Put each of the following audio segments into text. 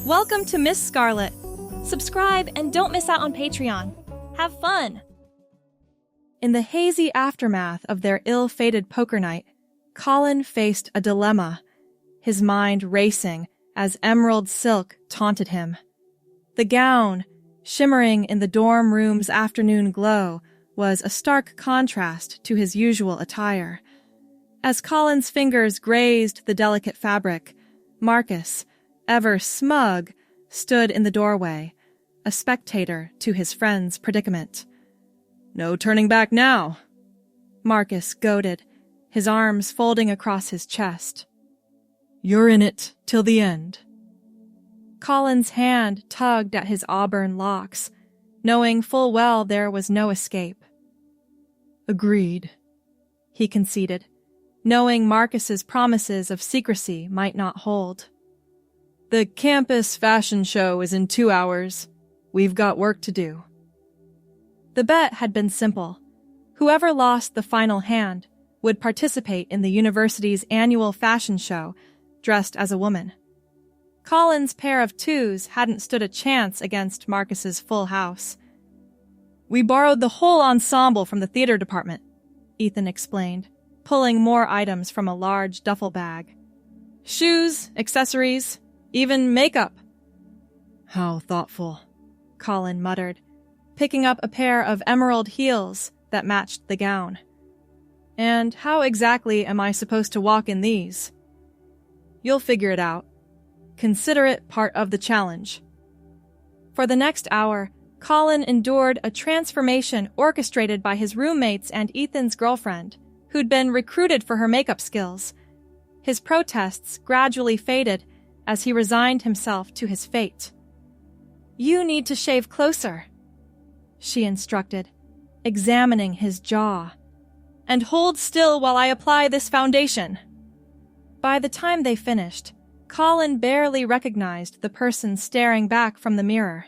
Welcome to Miss Scarlett. Subscribe and don't miss out on Patreon. Have fun! In the hazy aftermath of their ill-fated poker night, Colin faced a dilemma, his mind racing as emerald silk taunted him. The gown, shimmering in the dorm room's afternoon glow, was a stark contrast to his usual attire. As Colin's fingers grazed the delicate fabric, Marcus, ever smug, stood in the doorway, a spectator to his friend's predicament. "No turning back now," Marcus goaded, his arms folding across his chest. "You're in it till the end." Colin's hand tugged at his auburn locks, knowing full well there was no escape. "Agreed," he conceded, knowing Marcus's promises of secrecy might not hold. "The campus fashion show is in 2 hours. We've got work to do." The bet had been simple. Whoever lost the final hand would participate in the university's annual fashion show, dressed as a woman. Colin's pair of twos hadn't stood a chance against Marcus's full house. "We borrowed the whole ensemble from the theater department," Ethan explained, pulling more items from a large duffel bag. "Shoes, accessories, even makeup." "How thoughtful," Colin muttered, picking up a pair of emerald heels that matched the gown. "And how exactly am I supposed to walk in these?" "You'll figure it out. Consider it part of the challenge." For the next hour, Colin endured a transformation orchestrated by his roommates and Ethan's girlfriend, who'd been recruited for her makeup skills. His protests gradually faded as he resigned himself to his fate. "You need to shave closer," she instructed, examining his jaw. "And hold still while I apply this foundation." By the time they finished, Colin barely recognized the person staring back from the mirror.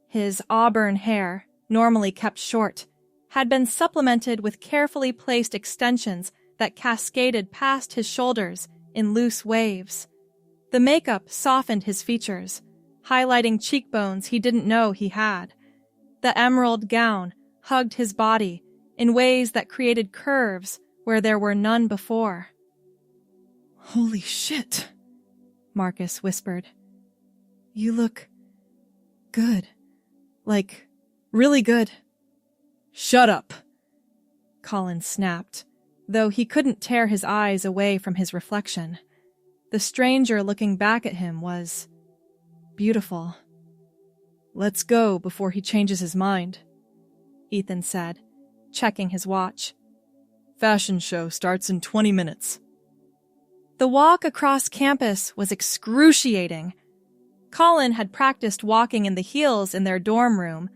His auburn hair, normally kept short, had been supplemented with carefully placed extensions that cascaded past his shoulders in loose waves. The makeup softened his features, highlighting cheekbones he didn't know he had. The emerald gown hugged his body in ways that created curves where there were none before. "Holy shit," Marcus whispered. "You look good. Like, really good." "Shut up," Colin snapped, though he couldn't tear his eyes away from his reflection. The stranger looking back at him was beautiful. "Let's go before he changes his mind," Ethan said, checking his watch. "Fashion show starts in 20 minutes. The walk across campus was excruciating. Colin had practiced walking in the heels in their dorm room,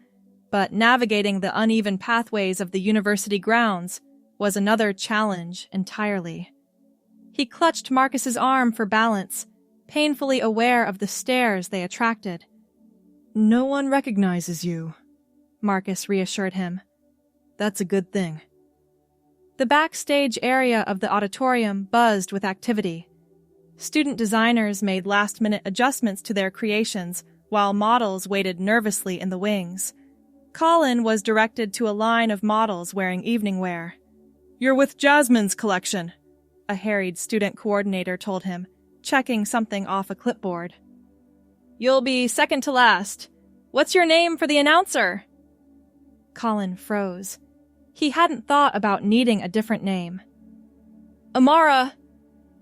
but navigating the uneven pathways of the university grounds was another challenge entirely. He clutched Marcus's arm for balance, painfully aware of the stares they attracted. "No one recognizes you," Marcus reassured him. "That's a good thing." The backstage area of the auditorium buzzed with activity. Student designers made last-minute adjustments to their creations, while models waited nervously in the wings. Colin was directed to a line of models wearing evening wear. "You're with Jasmine's collection," a harried student coordinator told him, checking something off a clipboard. "You'll be second to last. What's your name for the announcer?" Colin froze. He hadn't thought about needing a different name. "Amara,"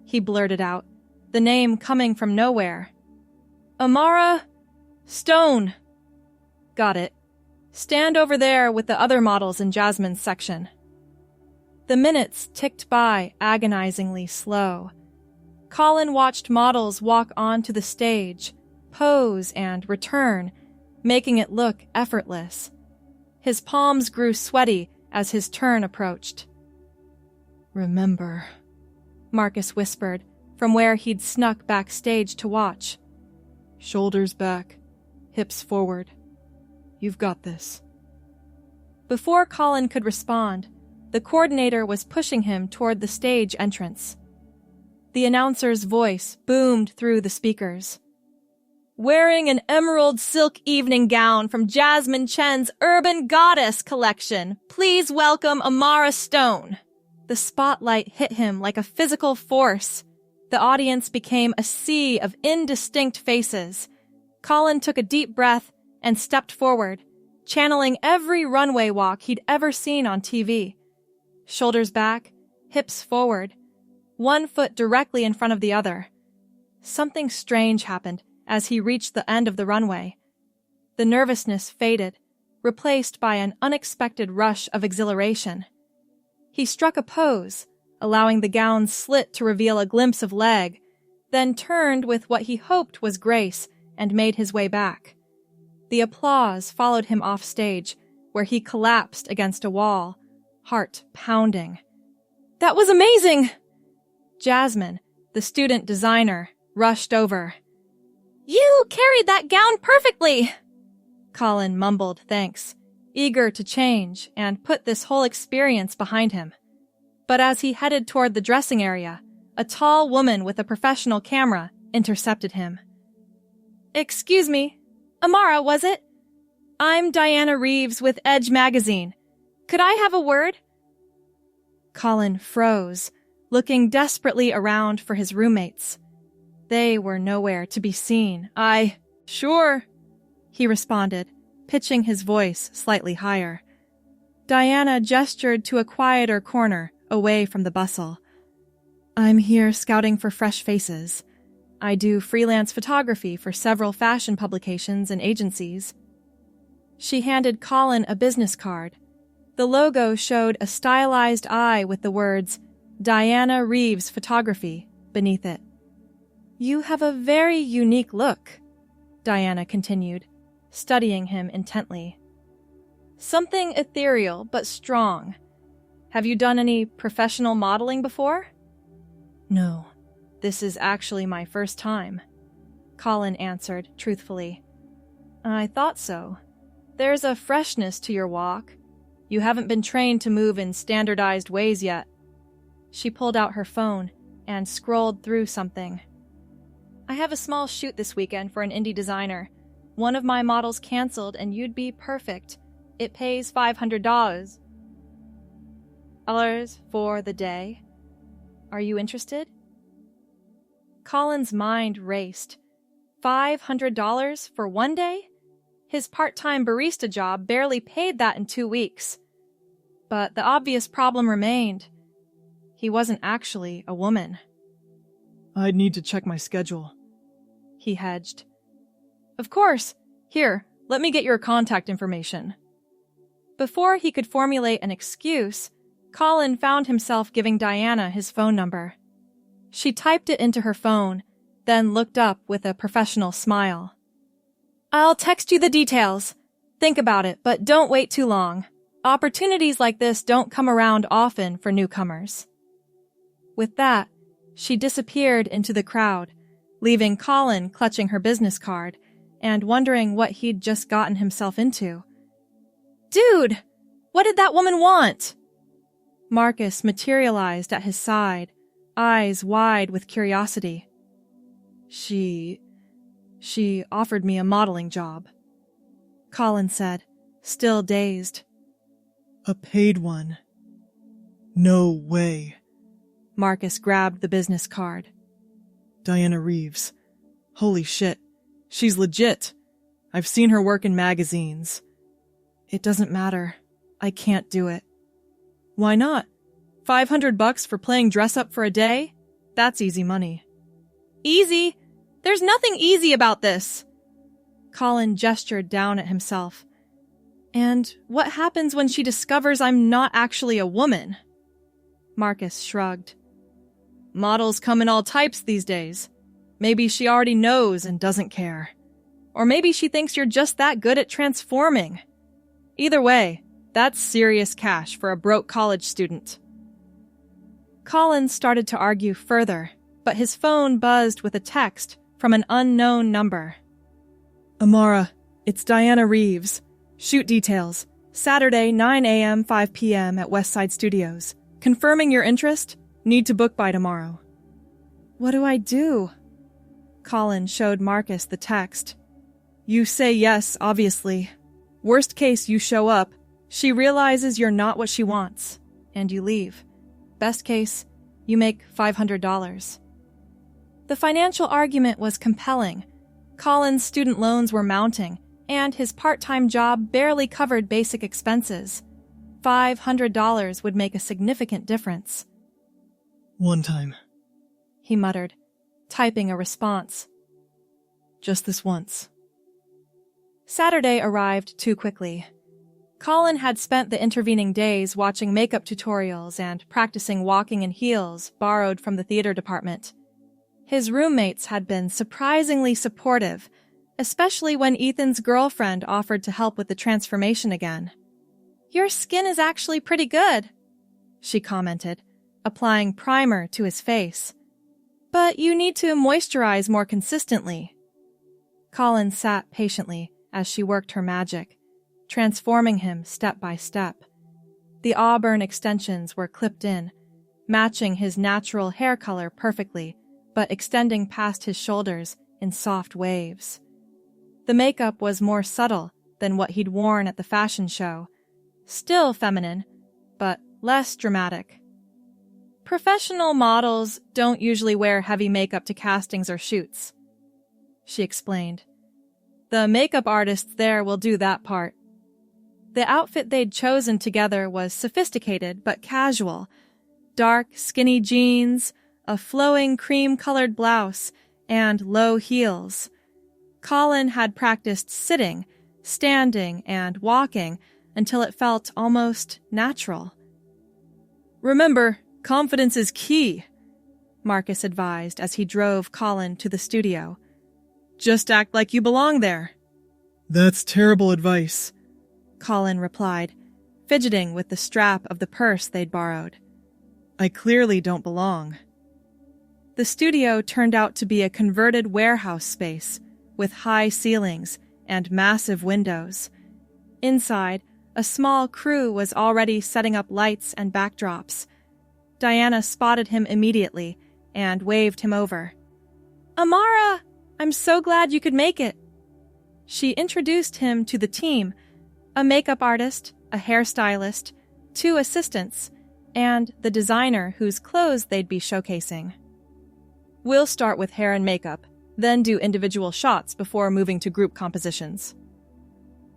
he blurted out, the name coming from nowhere. "Amara Stone." "Got it. Stand over there with the other models in Jasmine's section." The minutes ticked by agonizingly slow. Colin watched models walk onto the stage, pose and return, making it look effortless. His palms grew sweaty as his turn approached. "Remember," Marcus whispered from where he'd snuck backstage to watch. "Shoulders back, hips forward. You've got this." Before Colin could respond, the coordinator was pushing him toward the stage entrance. The announcer's voice boomed through the speakers. wearing an emerald silk evening gown from Jasmine Chen's Urban Goddess collection. Please welcome Amara Stone. The spotlight hit him like a physical force. The audience became a sea of indistinct faces. Colin took a deep breath and stepped forward, channeling every runway walk he'd ever seen on TV. Shoulders back, hips forward, one foot directly in front of the other. Something strange happened as he reached the end of the runway. The nervousness faded, replaced by an unexpected rush of exhilaration. He struck a pose, allowing the gown's slit to reveal a glimpse of leg, then turned with what he hoped was grace and made his way back. The applause followed him off stage, where he collapsed against a wall, heart pounding. "That was amazing!" Jasmine, the student designer, rushed over. "You carried that gown perfectly!" Colin mumbled thanks, eager to change and put this whole experience behind him. But as he headed toward the dressing area, a tall woman with a professional camera intercepted him. "Excuse me, Amara, was it? I'm Diana Reeves with Edge magazine. Could I have a word?" Colin froze, looking desperately around for his roommates. They were nowhere to be seen. Sure, he responded, pitching his voice slightly higher. Diana gestured to a quieter corner, away from the bustle. "I'm here scouting for fresh faces. I do freelance photography for several fashion publications and agencies." She handed Colin a business card. The logo showed a stylized eye with the words, "Diana Reeves Photography," beneath it. "You have a very unique look," Diana continued, studying him intently. "Something ethereal but strong. Have you done any professional modeling before?" "No, this is actually my first time," Colin answered truthfully. "I thought so. There's a freshness to your walk. You haven't been trained to move in standardized ways yet." She pulled out her phone and scrolled through something. "I have a small shoot this weekend for an indie designer. One of my models canceled and you'd be perfect. It pays $500 for the day. Are you interested?" Colin's mind raced. $500 for one day? His part-time barista job barely paid that in 2 weeks. But the obvious problem remained. He wasn't actually a woman. "I'd need to check my schedule," he hedged. "Of course. Here, let me get your contact information." Before he could formulate an excuse, Colin found himself giving Diana his phone number. She typed it into her phone, then looked up with a professional smile. "I'll text you the details. Think about it, but don't wait too long. Opportunities like this don't come around often for newcomers." With that, she disappeared into the crowd, leaving Colin clutching her business card and wondering what he'd just gotten himself into. "Dude, what did that woman want?" Marcus materialized at his side, eyes wide with curiosity. She offered me a modeling job," Colin said, still dazed. "A paid one? No way." Marcus grabbed the business card. "Diana Reeves. Holy shit. She's legit. I've seen her work in magazines." "It doesn't matter. I can't do it." "Why not? $500 for playing dress up for a day? That's easy money." "Easy? There's nothing easy about this." Colin gestured down at himself. "And what happens when she discovers I'm not actually a woman?" Marcus shrugged. "Models come in all types these days. Maybe she already knows and doesn't care. Or maybe she thinks you're just that good at transforming. Either way, that's serious cash for a broke college student." Colin started to argue further, but his phone buzzed with a text from an unknown number. "Amara, it's Diana Reeves. Shoot details. Saturday, 9 a.m., 5 p.m. at Westside Studios. Confirming your interest? Need to book by tomorrow." "What do I do?" Colin showed Marcus the text. You say yes, obviously. Worst case, you show up. She realizes you're not what she wants, and you leave. Best case, you make $500. The financial argument was compelling. Colin's student loans were mounting, and his part-time job barely covered basic expenses. $500 would make a significant difference. One time, he muttered, typing a response. Just this once. Saturday arrived too quickly. Colin had spent the intervening days watching makeup tutorials and practicing walking in heels borrowed from the theater department. His roommates had been surprisingly supportive, especially when Ethan's girlfriend offered to help with the transformation again. Your skin is actually pretty good, she commented, applying primer to his face. But you need to moisturize more consistently. Colin sat patiently as she worked her magic, transforming him step by step. The auburn extensions were clipped in, matching his natural hair color perfectly, but extending past his shoulders in soft waves. The makeup was more subtle than what he'd worn at the fashion show. Still feminine, but less dramatic. Professional models don't usually wear heavy makeup to castings or shoots, she explained. The makeup artists there will do that part. The outfit they'd chosen together was sophisticated but casual. Dark, skinny jeans, a flowing cream-colored blouse, and low heels. Colin had practiced sitting, standing, and walking until it felt almost natural. Remember, confidence is key, Marcus advised as he drove Colin to the studio. Just act like you belong there. That's terrible advice, Colin replied, fidgeting with the strap of the purse they'd borrowed. I clearly don't belong. The studio turned out to be a converted warehouse space with high ceilings and massive windows. Inside, a small crew was already setting up lights and backdrops. Diana spotted him immediately and waved him over. Amara! I'm so glad you could make it. She introduced him to the team, a makeup artist, a hairstylist, 2 assistants, and the designer whose clothes they'd be showcasing. We'll start with hair and makeup, then do individual shots before moving to group compositions.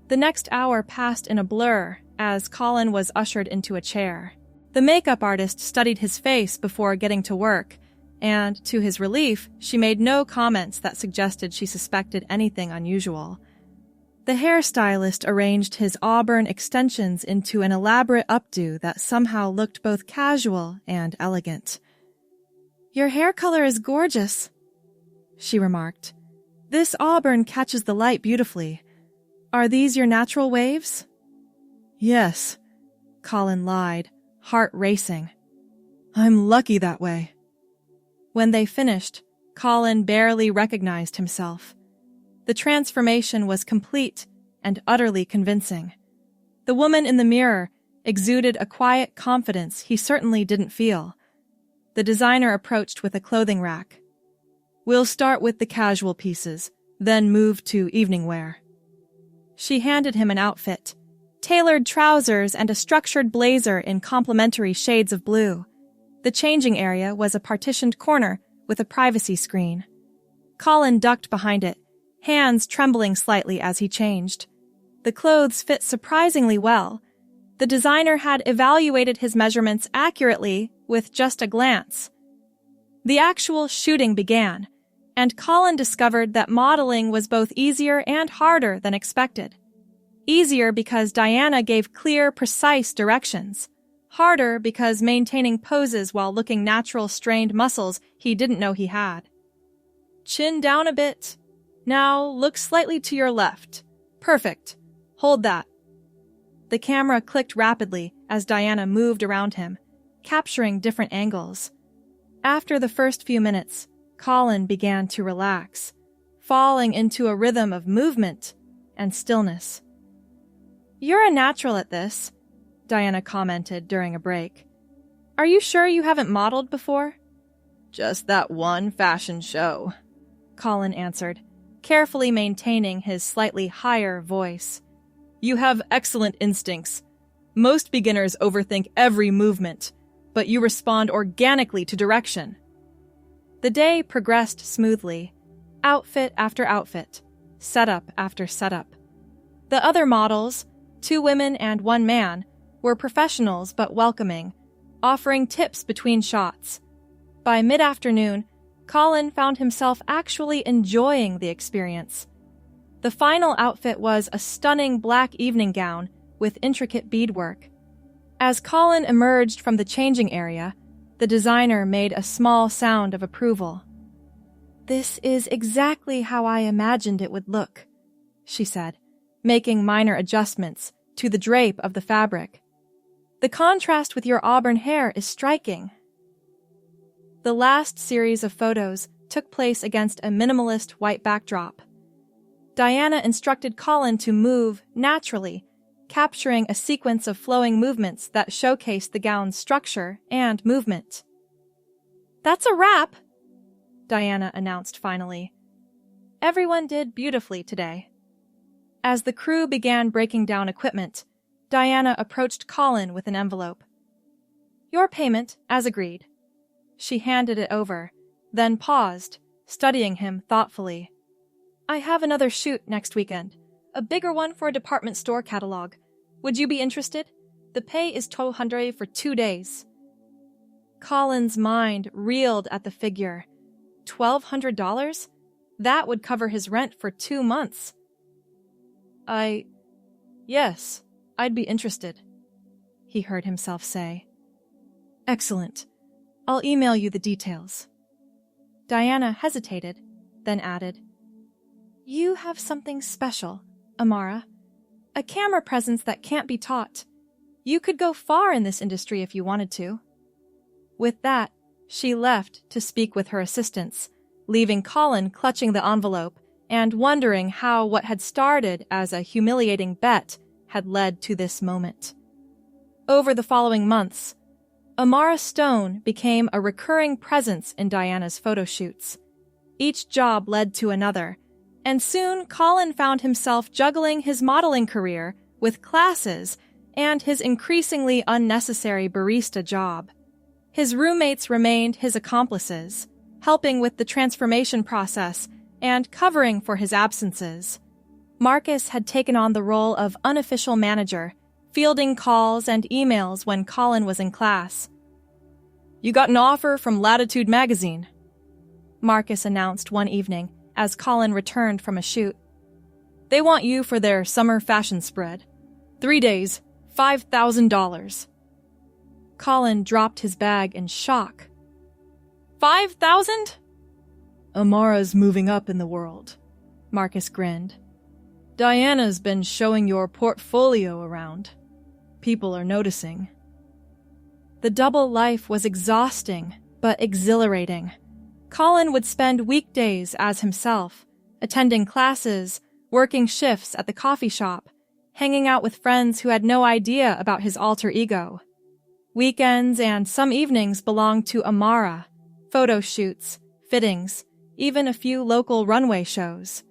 The next hour passed in a blur as Colin was ushered into a chair. The makeup artist studied his face before getting to work, and, to his relief, she made no comments that suggested she suspected anything unusual. The hairstylist arranged his auburn extensions into an elaborate updo that somehow looked both casual and elegant. Your hair color is gorgeous, she remarked. This auburn catches the light beautifully. Are these your natural waves? Yes, Colin lied, heart racing. I'm lucky that way. When they finished, Colin barely recognized himself. The transformation was complete and utterly convincing. The woman in the mirror exuded a quiet confidence he certainly didn't feel. The designer approached with a clothing rack. We'll start with the casual pieces, then move to evening wear. She handed him an outfit, tailored trousers and a structured blazer in complementary shades of blue. The changing area was a partitioned corner with a privacy screen. Colin ducked behind it, hands trembling slightly as he changed. The clothes fit surprisingly well. The designer had evaluated his measurements accurately with just a glance. The actual shooting began, and Colin discovered that modeling was both easier and harder than expected. Easier because Diana gave clear, precise directions. Harder because maintaining poses while looking natural strained muscles he didn't know he had. Chin down a bit. Now look slightly to your left. Perfect. Hold that. The camera clicked rapidly as Diana moved around him, capturing different angles. After the first few minutes, Colin began to relax, falling into a rhythm of movement and stillness. You're a natural at this, Diana commented during a break. Are you sure you haven't modeled before? Just that one fashion show, Colin answered, carefully maintaining his slightly higher voice. You have excellent instincts. Most beginners overthink every movement, but you respond organically to direction. The day progressed smoothly, outfit after outfit, setup after setup. The other models, 2 women and 1 man, were professionals but welcoming, offering tips between shots. By mid-afternoon, Colin found himself actually enjoying the experience. The final outfit was a stunning black evening gown with intricate beadwork. As Colin emerged from the changing area, the designer made a small sound of approval. "This is exactly how I imagined it would look," she said, making minor adjustments to the drape of the fabric. "The contrast with your auburn hair is striking." The last series of photos took place against a minimalist white backdrop. Diana instructed Colin to move naturally, capturing a sequence of flowing movements that showcased the gown's structure and movement. "That's a wrap," Diana announced finally. Everyone did beautifully today. As the crew began breaking down equipment, Diana approached Colin with an envelope. "Your payment, as agreed." She handed it over, then paused, studying him thoughtfully. "I have another shoot next weekend, a bigger one for a department store catalog. Would you be interested? The pay is $1,200 for 2 days. Colin's mind reeled at the figure. $1,200? That would cover his rent for 2 months. Yes, I'd be interested," he heard himself say. "Excellent. I'll email you the details." Diana hesitated, then added, "You have something special, Amara. A camera presence that can't be taught. You could go far in this industry if you wanted to." With that, she left to speak with her assistants, leaving Colin clutching the envelope and wondering how what had started as a humiliating bet had led to this moment. Over the following months, Amara Stone became a recurring presence in Diana's photo shoots. Each job led to another, and soon Colin found himself juggling his modeling career with classes and his increasingly unnecessary barista job. His roommates remained his accomplices, helping with the transformation process and covering for his absences. Marcus had taken on the role of unofficial manager, fielding calls and emails when Colin was in class. "You got an offer from Latitude magazine," Marcus announced one evening as Colin returned from a shoot. "They want you for their summer fashion spread. 3 days, $5,000. Colin dropped his bag in shock. $5,000? "Amara's moving up in the world," Marcus grinned. "Diana's been showing your portfolio around. People are noticing." The double life was exhausting, but exhilarating. Colin would spend weekdays as himself, attending classes, working shifts at the coffee shop, hanging out with friends who had no idea about his alter ego. Weekends and some evenings belonged to Amara, photo shoots, fittings, even a few local runway shows.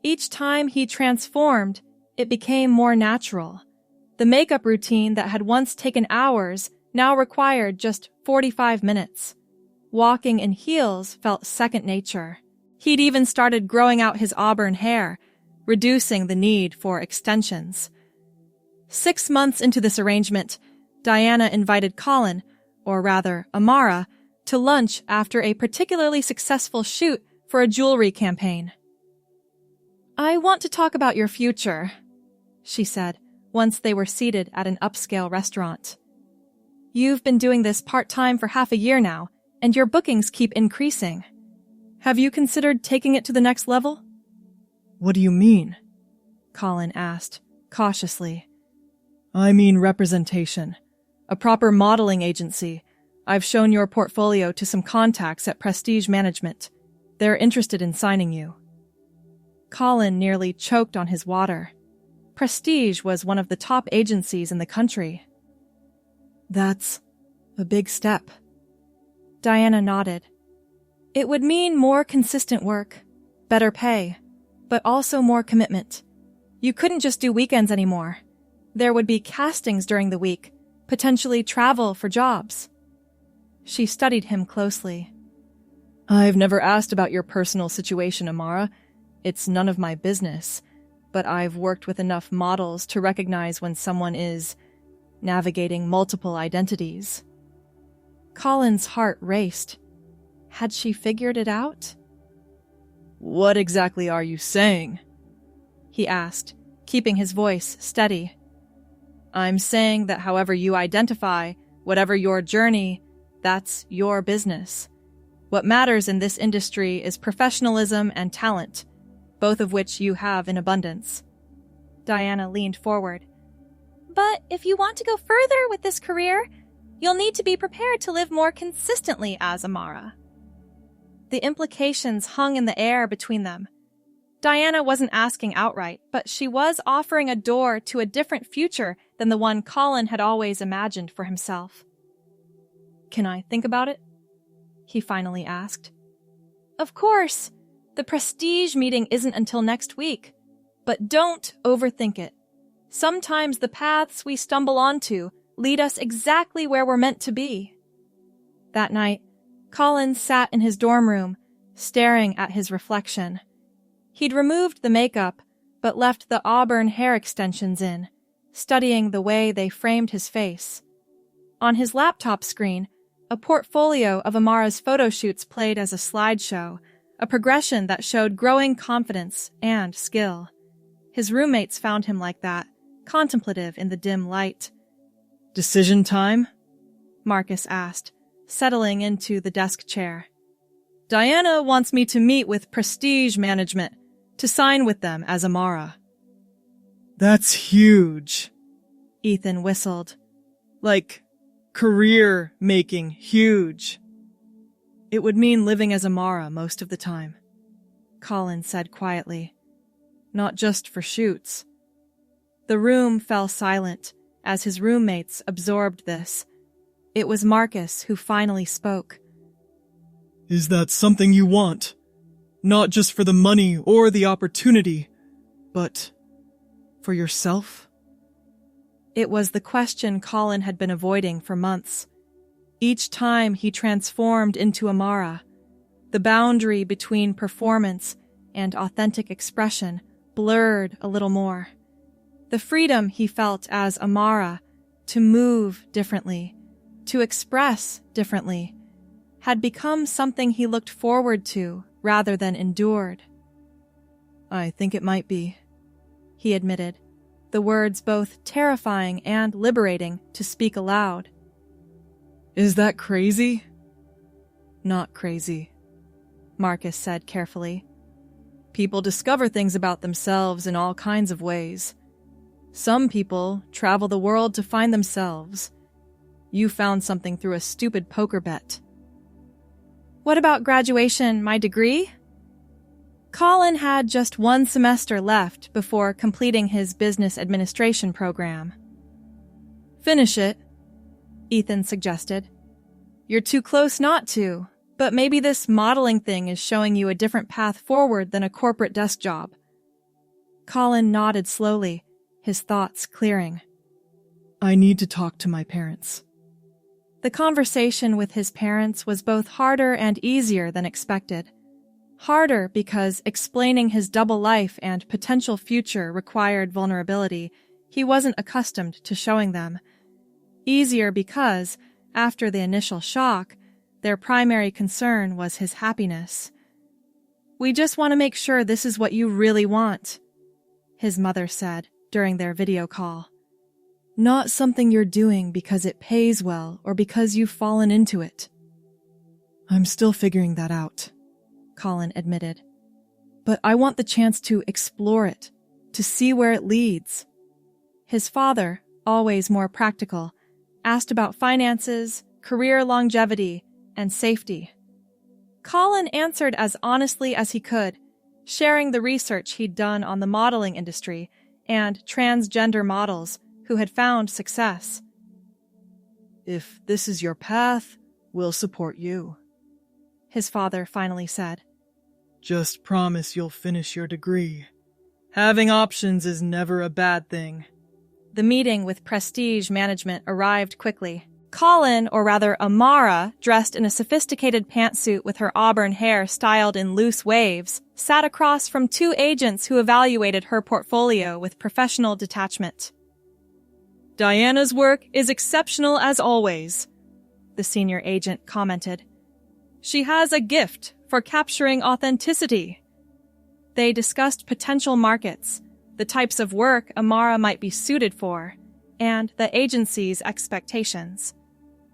Each time he transformed, it became more natural. The makeup routine that had once taken hours now required just 45 minutes. Walking in heels felt second nature. He'd even started growing out his auburn hair, reducing the need for extensions. 6 months into this arrangement, Diana invited Colin, or rather Amara, to lunch after a particularly successful shoot for a jewelry campaign. "I want to talk about your future," she said, once they were seated at an upscale restaurant. "You've been doing this part-time for half a year now, and your bookings keep increasing. Have you considered taking it to the next level?" "What do you mean?" Colin asked, cautiously. "I mean representation. A proper modeling agency. I've shown your portfolio to some contacts at Prestige Management. They're interested in signing you." Colin nearly choked on his water. Prestige was one of the top agencies in the country. "That's a big step." Diana nodded. "It would mean more consistent work, better pay, but also more commitment. You couldn't just do weekends anymore. There would be castings during the week, potentially travel for jobs. She studied him closely. I've never asked about your personal situation, Amara. It's none of my business, but I've worked with enough models to recognize when someone is navigating multiple identities. Colin's heart raced. Had she figured it out? What exactly are you saying? He asked, keeping his voice steady. I'm saying that however you identify, whatever your journey, that's your business. What matters in this industry is professionalism and talent, both of which you have in abundance. Diana leaned forward. But if you want to go further with this career, you'll need to be prepared to live more consistently as Amara. The implications hung in the air between them. Diana wasn't asking outright, but she was offering a door to a different future than the one Colin had always imagined for himself. Can I think about it? He finally asked. Of course. The prestige meeting isn't until next week. But don't overthink it. Sometimes the paths we stumble onto lead us exactly where we're meant to be. That night, Colin sat in his dorm room, staring at his reflection. He'd removed the makeup, but left the auburn hair extensions in, studying the way they framed his face. On his laptop screen, a portfolio of Amara's photoshoots played as a slideshow, a progression that showed growing confidence and skill. His roommates found him like that, contemplative in the dim light. Decision time? Marcus asked, settling into the desk chair. Diana wants me to meet with Prestige Management to sign with them as Amara. That's huge. Ethan whistled. Like, career-making huge. It would mean living as Amara most of the time, Colin said quietly. Not just for shoots. The room fell silent as his roommates absorbed this. It was Marcus who finally spoke. Is that something you want? Not just for the money or the opportunity, but for yourself? It was the question Colin had been avoiding for months. Each time he transformed into Amara, the boundary between performance and authentic expression blurred a little more. The freedom he felt as Amara to move differently, to express differently, had become something he looked forward to rather than endured. I think it might be, he admitted, the words both terrifying and liberating to speak aloud. Is that crazy? Not crazy, Marcus said carefully. People discover things about themselves in all kinds of ways. Some people travel the world to find themselves. You found something through a stupid poker bet. What about graduation, my degree? Colin had just one semester left before completing his business administration program. Finish it, Ethan suggested. You're too close not to, but maybe this modeling thing is showing you a different path forward than a corporate desk job. Colin nodded slowly, his thoughts clearing. I need to talk to my parents. The conversation with his parents was both harder and easier than expected. Harder because explaining his double life and potential future required vulnerability he wasn't accustomed to showing them. Easier because, after the initial shock, their primary concern was his happiness. "We just want to make sure this is what you really want," his mother said during their video call. "Not something you're doing because it pays well or because you've fallen into it." "I'm still figuring that out," Colin admitted. "But I want the chance to explore it, to see where it leads." His father, always more practical, asked about finances, career longevity, and safety. Colin answered as honestly as he could, sharing the research he'd done on the modeling industry and transgender models who had found success. "If this is your path, we'll support you," his father finally said. Just promise you'll finish your degree. Having options is never a bad thing. The meeting with Prestige Management arrived quickly. Colin, or rather Amara, dressed in a sophisticated pantsuit with her auburn hair styled in loose waves, sat across from two agents who evaluated her portfolio with professional detachment. Diana's work is exceptional as always, the senior agent commented. She has a gift for capturing authenticity. They discussed potential markets, the types of work Amara might be suited for, and the agency's expectations.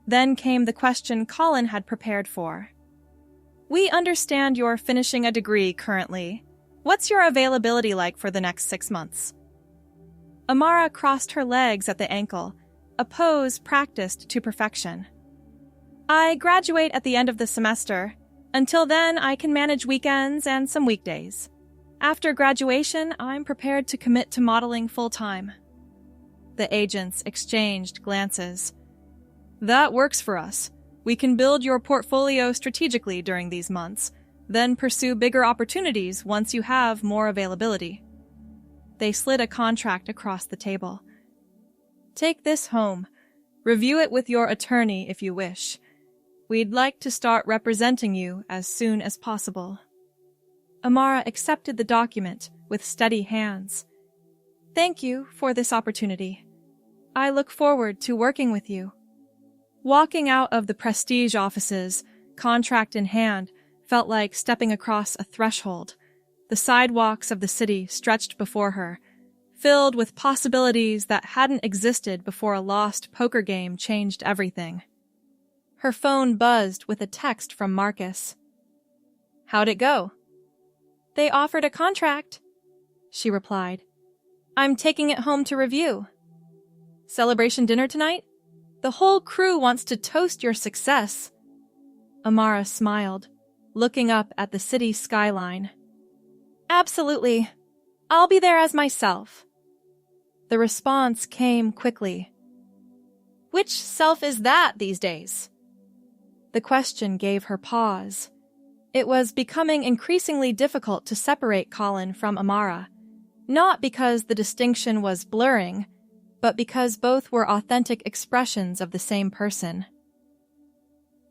Then came the question Colin had prepared for. We understand you're finishing a degree currently. What's your availability like for the next 6 months? Amara crossed her legs at the ankle, a pose practiced to perfection. I graduate at the end of the semester. Until then, I can manage weekends and some weekdays. After graduation, I'm prepared to commit to modeling full-time. The agents exchanged glances. That works for us. We can build your portfolio strategically during these months, then pursue bigger opportunities once you have more availability. They slid a contract across the table. Take this home. Review it with your attorney if you wish. We'd like to start representing you as soon as possible. Amara accepted the document with steady hands. Thank you for this opportunity. I look forward to working with you. Walking out of the Prestige offices, contract in hand, felt like stepping across a threshold. The sidewalks of the city stretched before her, filled with possibilities that hadn't existed before a lost poker game changed everything. Her phone buzzed with a text from Marcus. How'd it go? They offered a contract, she replied. I'm taking it home to review. Celebration dinner tonight? The whole crew wants to toast your success. Amara smiled, looking up at the city skyline. Absolutely. I'll be there as myself. The response came quickly. Which self is that these days? The question gave her pause. It was becoming increasingly difficult to separate Colin from Amara, not because the distinction was blurring, but because both were authentic expressions of the same person.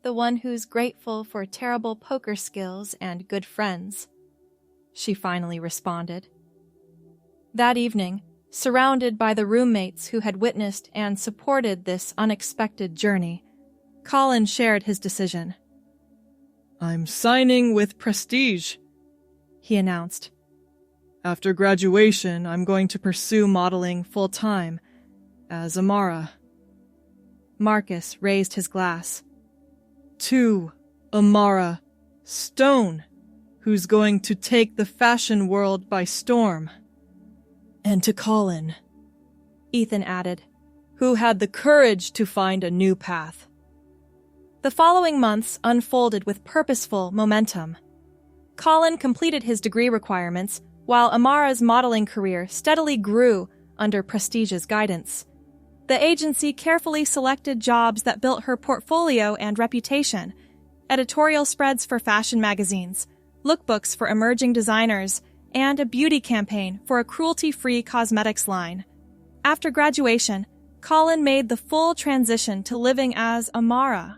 The one who's grateful for terrible poker skills and good friends, she finally responded. That evening, surrounded by the roommates who had witnessed and supported this unexpected journey, Colin shared his decision. I'm signing with Prestige, he announced. After graduation, I'm going to pursue modeling full-time as Amara. Marcus raised his glass. To Amara Stone, who's going to take the fashion world by storm. And to Colin, Ethan added, who had the courage to find a new path. The following months unfolded with purposeful momentum. Colin completed his degree requirements, while Amara's modeling career steadily grew under Prestige's guidance. The agency carefully selected jobs that built her portfolio and reputation, editorial spreads for fashion magazines, lookbooks for emerging designers, and a beauty campaign for a cruelty-free cosmetics line. After graduation, Colin made the full transition to living as Amara.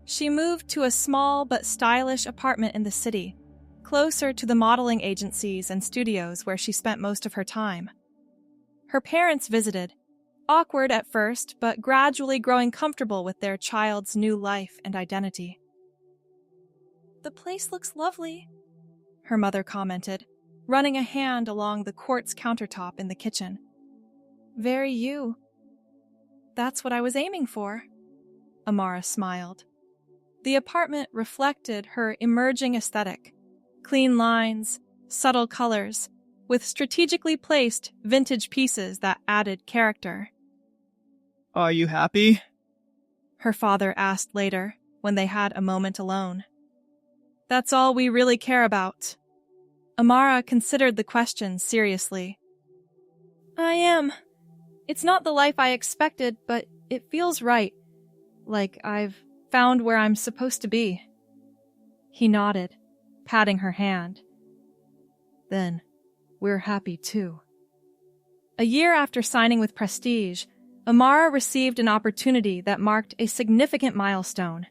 She moved to a small but stylish apartment in the city, closer to the modeling agencies and studios where she spent most of her time. Her parents visited, awkward at first, but gradually growing comfortable with their child's new life and identity. The place looks lovely, her mother commented, running a hand along the quartz countertop in the kitchen. Very you. That's what I was aiming for, Amara smiled. The apartment reflected her emerging aesthetic. Clean lines, subtle colors, with strategically placed vintage pieces that added character. Are you happy? Her father asked later, when they had a moment alone. That's all we really care about. Amara considered the question seriously. I am. It's not the life I expected, but it feels right. Like I've found where I'm supposed to be. He nodded, patting her hand. then we're happy too. A year after signing with Prestige, Amara received an opportunity that marked a significant milestone,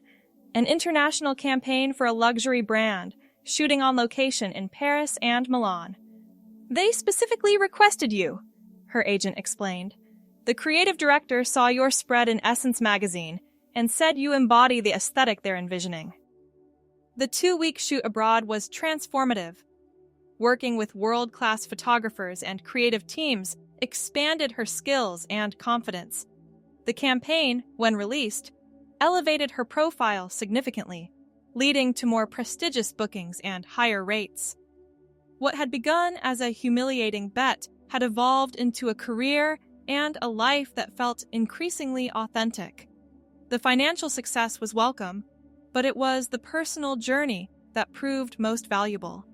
an international campaign for a luxury brand, shooting on location in Paris and Milan. They specifically requested you, her agent explained. The creative director saw your spread in Essence magazine and said you embody the aesthetic they're envisioning. The 2-week shoot abroad was transformative. Working with world-class photographers and creative teams expanded her skills and confidence. The campaign, when released, elevated her profile significantly, leading to more prestigious bookings and higher rates. What had begun as a humiliating bet had evolved into a career and a life that felt increasingly authentic. The financial success was welcome, but it was the personal journey that proved most valuable.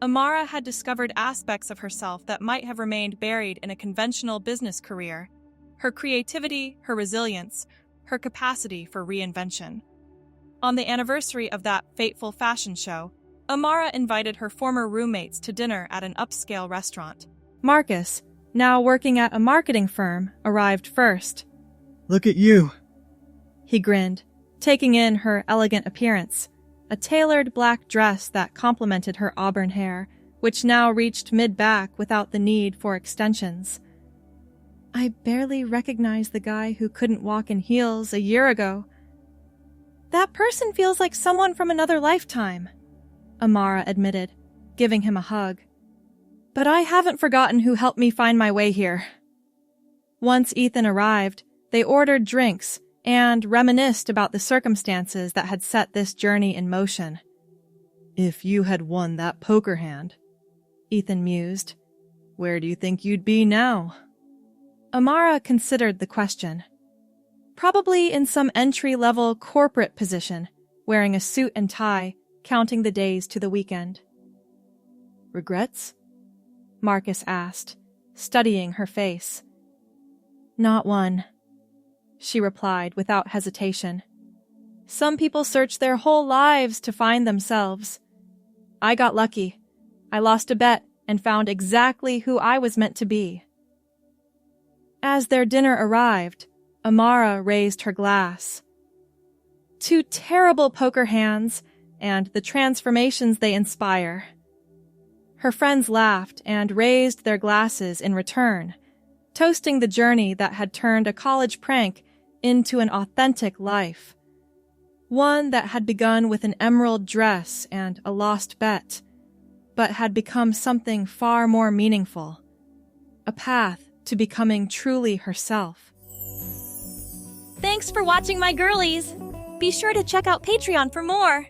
Amara had discovered aspects of herself that might have remained buried in a conventional business career: her creativity, her resilience, her capacity for reinvention. On the anniversary of that fateful fashion show, Amara invited her former roommates to dinner at an upscale restaurant. Marcus, now working at a marketing firm, arrived first. Look at you. He grinned, taking in her elegant appearance, a tailored black dress that complemented her auburn hair, which now reached mid-back without the need for extensions. I barely recognize the guy who couldn't walk in heels a year ago. That person feels like someone from another lifetime, Amara admitted, giving him a hug. But I haven't forgotten who helped me find my way here. Once Ethan arrived, they ordered drinks and reminisced about the circumstances that had set this journey in motion. If you had won that poker hand, Ethan mused, where do you think you'd be now? Amara considered the question. Probably in some entry-level corporate position, wearing a suit and tie, counting the days to the weekend. Regrets? Marcus asked, studying her face. Not one, she replied without hesitation. Some people search their whole lives to find themselves. I got lucky. I lost a bet and found exactly who I was meant to be. As their dinner arrived, Amara raised her glass. 2 terrible poker hands and the transformations they inspire. Her friends laughed and raised their glasses in return, toasting the journey that had turned a college prank into an authentic life. One that had begun with an emerald dress and a lost bet, but had become something far more meaningful. A path to becoming truly herself. Thanks for watching, my girlies! Be sure to check out Patreon for more!